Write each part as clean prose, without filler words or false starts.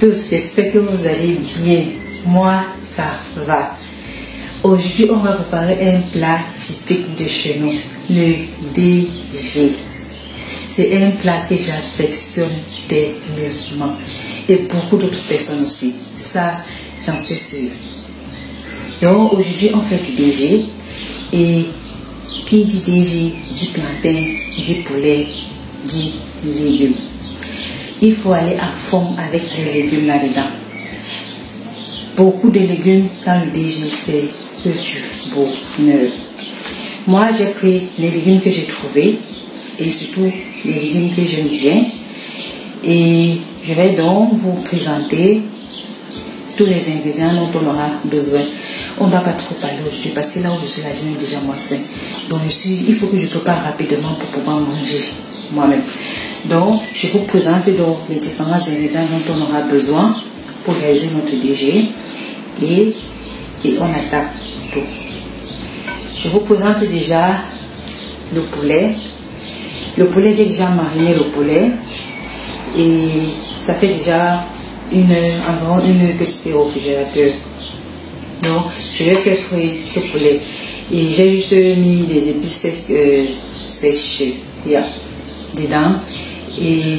tous, j'espère que vous allez bien. Moi, ça va. Aujourd'hui, on va préparer un plat typique de chez nous, le DG. C'est un plat que j'affectionne tellement. Et beaucoup d'autres personnes aussi. Ça, j'en suis sûre. Donc, aujourd'hui, on fait du DG. Et qui dit DG, dit plantain, dit poulet, dit légumes. Il faut aller à fond avec les légumes là-dedans. Beaucoup de légumes dans le DG, c'est que du bonheur. Moi, j'ai pris les légumes que j'ai trouvés et surtout les légumes que j'aime bien. Et je vais donc vous présenter tous les ingrédients dont on aura besoin. On ne va pas trop parler aujourd'hui parce que là où je suis, la viande est déjà moins faim. Donc il faut que je prépare rapidement pour pouvoir manger moi-même. Donc je vous présente donc les différents ingrédients dont on aura besoin pour réaliser notre DG et on attaque tout. Je vous présente déjà le poulet. Le poulet, j'ai déjà mariné le poulet et ça fait déjà environ une heure que c'était au réfrigérateur. Donc, je vais faire frire ce poulet. Et j'ai juste mis des épices sèches dedans. Et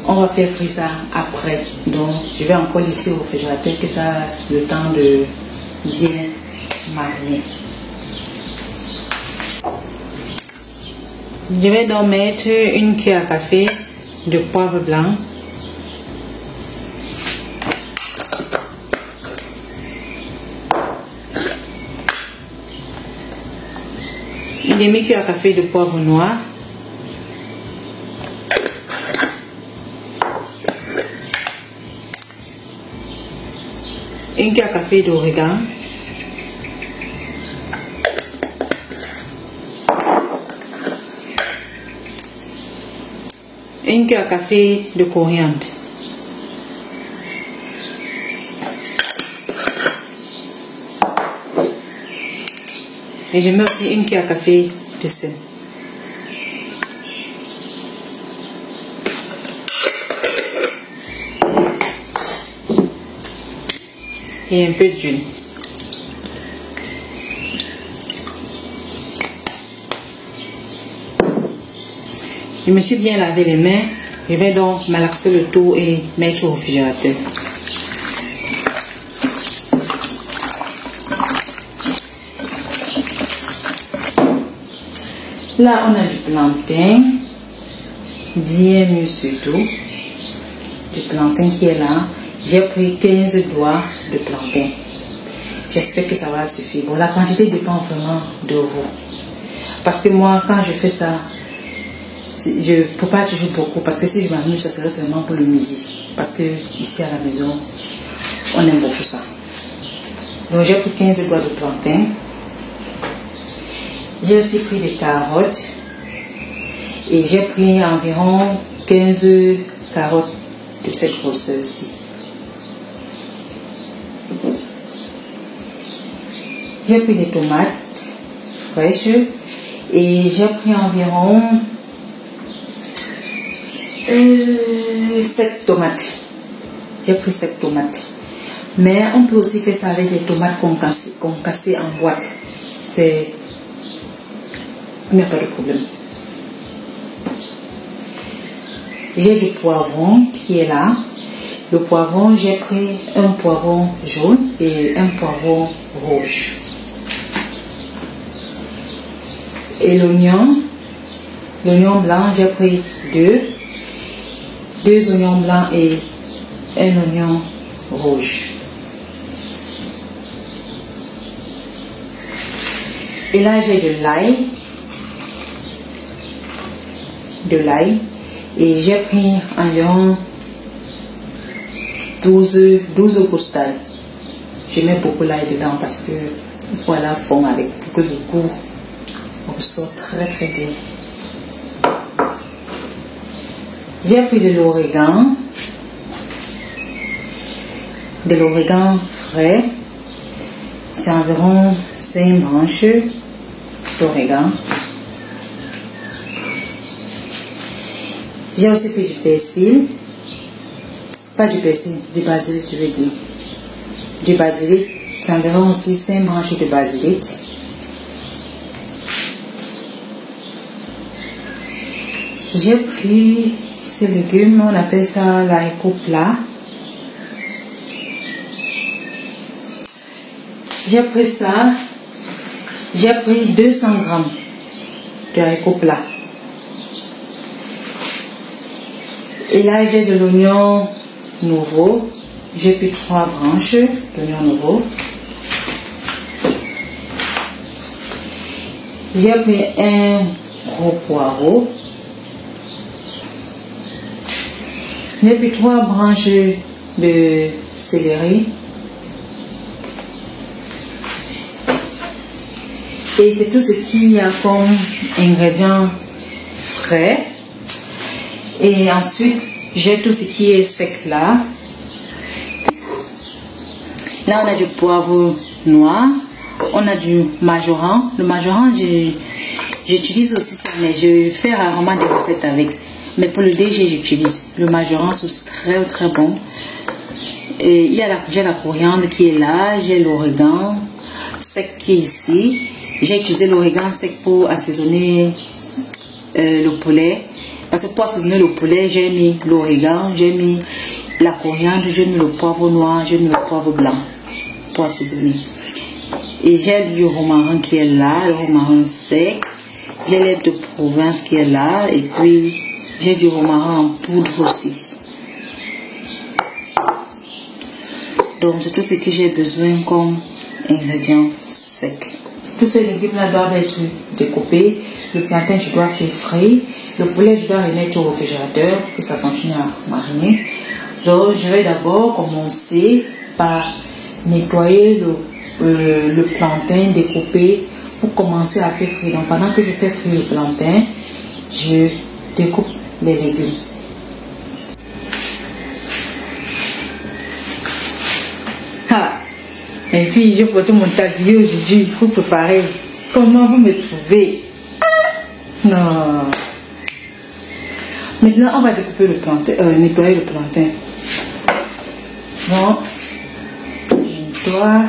on va faire frire ça après. Donc, je vais encore laisser au réfrigérateur que ça a le temps de bien mariner. Je vais donc mettre une cuillère à café de poivre blanc. Une demi-cuillère à café de poivre noir. Une cuillère à café d'origan. Une cuillère à café de coriandre. Et je mets aussi une cuillère à café de sel. Et un peu d'huile. Je me suis bien lavé les mains. Je vais donc malaxer le tout et mettre au réfrigérateur. Là, on a du plantain, bien mieux surtout, du plantain qui est là. J'ai pris 15 doigts de plantain. J'espère que ça va suffire. Bon, la quantité dépend vraiment de vous. Parce que moi, quand je fais ça, je ne peux pas toujours beaucoup. Parce que si je m'amuse, ça serait seulement pour le midi. Parce que ici à la maison, on aime beaucoup ça. Donc, j'ai pris 15 doigts de plantain. J'ai aussi pris des carottes et j'ai pris environ 15 carottes de cette grosseur-ci. J'ai pris des tomates fraîches et j'ai pris environ 7 tomates. J'ai pris 7 tomates. Mais on peut aussi faire ça avec des tomates concassées en boîte. Il n'y a pas de problème. J'ai du poivron qui est là. Le poivron, j'ai pris un poivron jaune et un poivron rouge. Et l'oignon blanc, j'ai pris deux oignons blancs et un oignon rouge. Et là, j'ai de l'ail et j'ai pris environ 12 gousses d'ail. Je mets beaucoup l'ail dedans parce que il faut aller à fond avec pour que le goût ressort très très bien. J'ai pris de l'origan frais. C'est environ 5 branches d'origan. J'ai aussi pris du persil. pas du persil, du basilic, je veux dire. Du basilic, c'est environ aussi 5 branches de basilic. J'ai pris ces légumes, on appelle ça l'haricot plat. J'ai pris ça, j'ai pris 200 grammes de haricots plat. Et là, j'ai de l'oignon nouveau. J'ai pris 3 branches d'oignon nouveau. J'ai pris un gros poireau. J'ai pris 3 branches de céleri. Et c'est tout ce qu'il y a comme ingrédients frais. Et ensuite, j'ai tout ce qui est sec là. Là, on a du poivre noir. On a du majoran. Le majoran, j'utilise aussi ça, mais je fais rarement des recettes avec. Mais pour le DG, j'utilise. Le majoran, c'est aussi très très bon. Et il y a j'ai la coriandre qui est là. J'ai l'origan sec qui est ici. J'ai utilisé l'origan sec pour assaisonner le poulet. Parce que pour assaisonner le poulet, j'ai mis l'origan, j'ai mis la coriandre, j'ai mis le poivre noir, j'ai mis le poivre blanc pour assaisonner. Et j'ai du romarin qui est là, le romarin sec. J'ai l'herbe de Provence qui est là. Et puis, j'ai du romarin en poudre aussi. Donc, c'est tout ce que j'ai besoin comme ingrédients secs. Tous ces légumes-là doivent être découpés. Le plantain, je dois faire frais. Le poulet, je dois remettre au réfrigérateur pour que ça continue à mariner. Donc, je vais d'abord commencer par nettoyer le plantain découpé pour commencer à faire frire. Donc, pendant que je fais frire le plantain, je découpe les légumes. Ah! Les filles, je peux tout mon tablier aujourd'hui pour préparer. Comment vous me trouvez? Non. Maintenant, on va découper le plantain, nettoyer le plantain. Bon, je nettoie.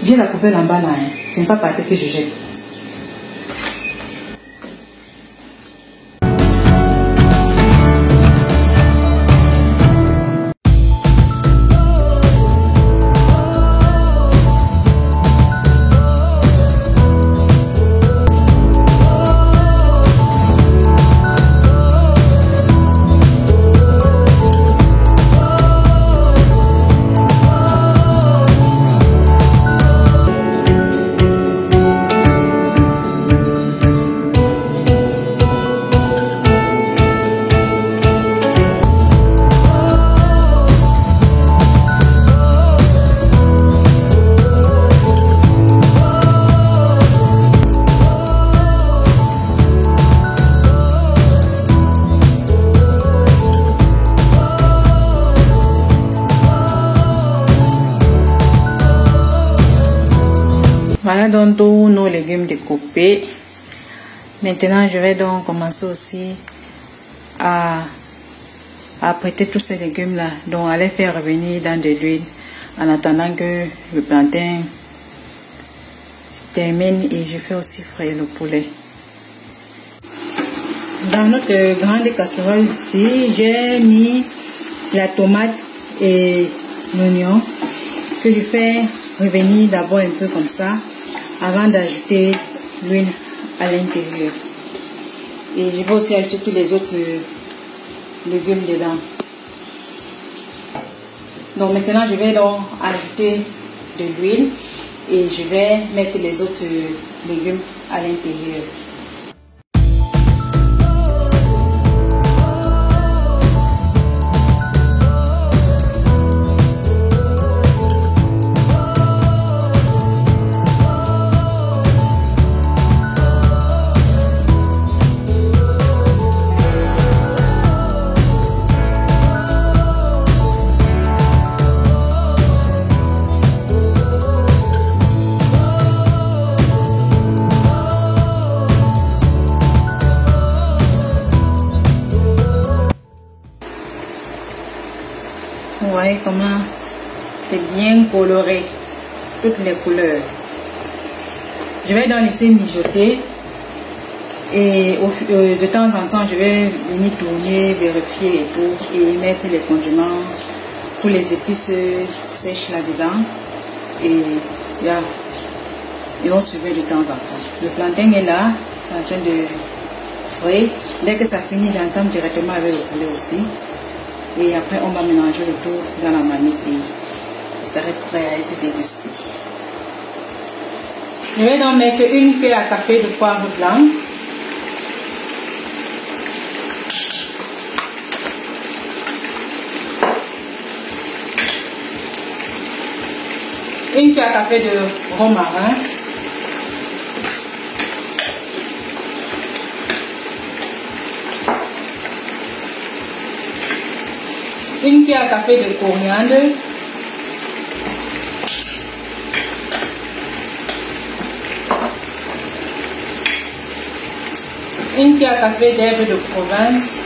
J'ai la coupelle en bas là, hein. C'est pas par terre que je jette. Voilà donc tous nos légumes découpés. Maintenant, je vais donc commencer aussi à prêter tous ces légumes-là. Donc, à les faire revenir dans de l'huile en attendant que le plantain termine et je fais aussi frire le poulet. Dans notre grande casserole ici, j'ai mis la tomate et l'oignon que je fais revenir d'abord un peu comme ça avant d'ajouter l'huile à l'intérieur. Et je vais aussi ajouter tous les autres légumes dedans. Donc maintenant je vais donc ajouter de l'huile et je vais mettre les autres légumes à l'intérieur. Vous voyez comment c'est bien coloré, toutes les couleurs. Je vais donc laisser mijoter et de temps en temps je vais venir tourner, vérifier et tout et mettre les condiments, tous les épices sèches là-dedans et là, ils vont suivre de temps en temps. Le plantain est là, c'est en train de frais. Dès que ça finit, j'entame directement avec le poulet aussi. Et après, on va mélanger le tout dans la marmite et ça serait prêt à être dégusté. Je vais donc mettre une cuillère à café de poivre blanc. Une cuillère à café de romarin. Une cuillère à café de coriandre. Une cuillère à café d'herbe de Provence.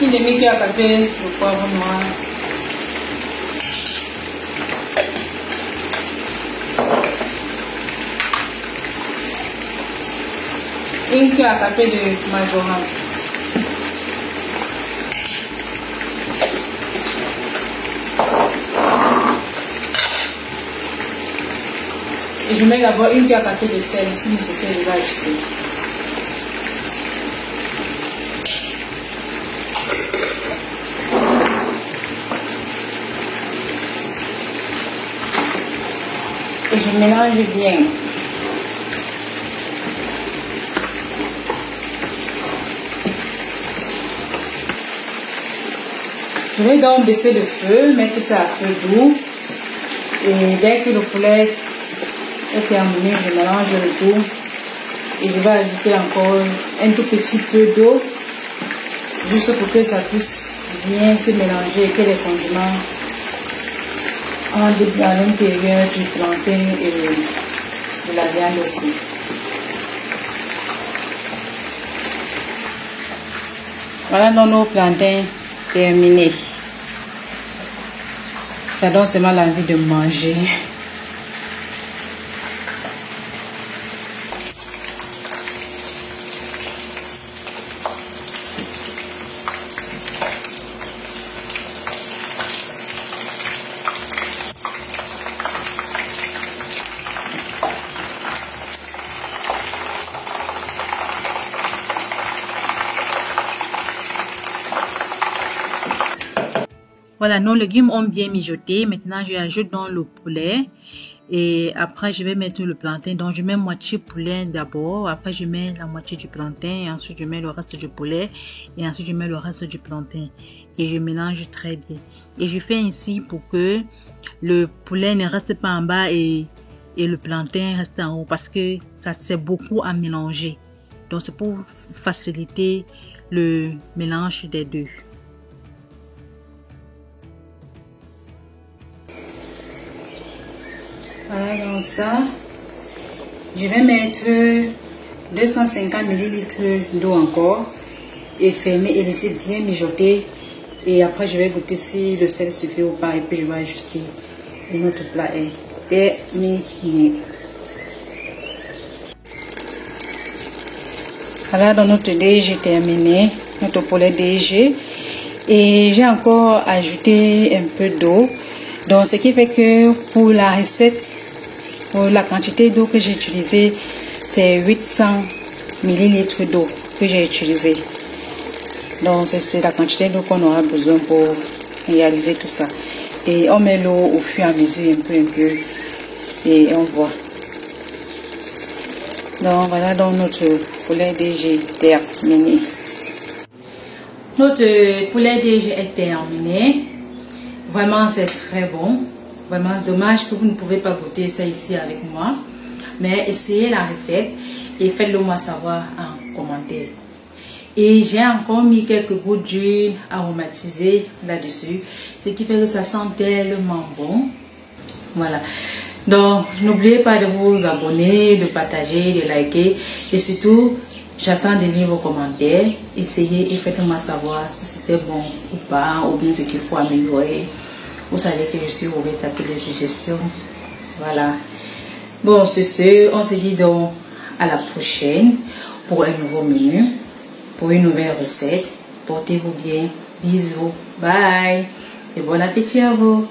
Une demi-cuillère à café de poivre noir. Une cuillère à café de majoran. Et je mets d'abord une cuillère à café de sel, si nécessaire, je vais ajuster. Et je mélange bien. Je vais donc baisser le feu, mettre ça à feu doux. Et dès que le poulet est terminé, je mélange le tout. Et je vais ajouter encore un tout petit peu d'eau. Juste pour que ça puisse bien se mélanger et que les condiments entrent à l'intérieur du plantain et de la viande aussi. Voilà donc nos plantains terminés. Ça donne seulement l'envie de manger. Voilà, nos légumes ont bien mijoté. Maintenant, j'ajoute dans le poulet. Et après, je vais mettre le plantain. Donc, je mets moitié poulet d'abord. Après, je mets la moitié du plantain. Et ensuite, je mets le reste du poulet. Et ensuite, je mets le reste du plantain. Et je mélange très bien. Et je fais ainsi pour que le poulet ne reste pas en bas et le plantain reste en haut. Parce que ça sert beaucoup à mélanger. Donc, c'est pour faciliter le mélange des deux. Voilà, donc ça, je vais mettre 250 ml d'eau encore et fermer et laisser bien mijoter. Et après, je vais goûter si le sel suffit ou pas et puis je vais ajuster. Et notre plat est terminé. Voilà, donc notre DG terminé, notre poulet DG. Et j'ai encore ajouté un peu d'eau. Donc, ce qui fait que pour la recette, pour la quantité d'eau que j'ai utilisée, c'est 800 ml d'eau que j'ai utilisé. Donc, c'est la quantité d'eau qu'on aura besoin pour réaliser tout ça. Et on met l'eau au fur et à mesure, un peu. Et on voit. Donc, voilà donc notre poulet DG terminé. Notre poulet DG est terminé. Vraiment, c'est très bon. Vraiment dommage que vous ne pouvez pas goûter ça ici avec moi. Mais essayez la recette et faites-le moi savoir en commentaire. Et j'ai encore mis quelques gouttes d'huile aromatisée là-dessus. Ce qui fait que ça sent tellement bon. Voilà. Donc, n'oubliez pas de vous abonner, de partager, de liker et surtout, j'attends de lire vos commentaires. Essayez et faites-moi savoir si c'était bon ou pas, ou bien ce qu'il faut améliorer. Vous savez que je suis ouverte à toutes les suggestions. Voilà. Bon, sur ce, on se dit donc à la prochaine pour un nouveau menu, pour une nouvelle recette. Portez-vous bien. Bisous. Bye. Et bon appétit à vous.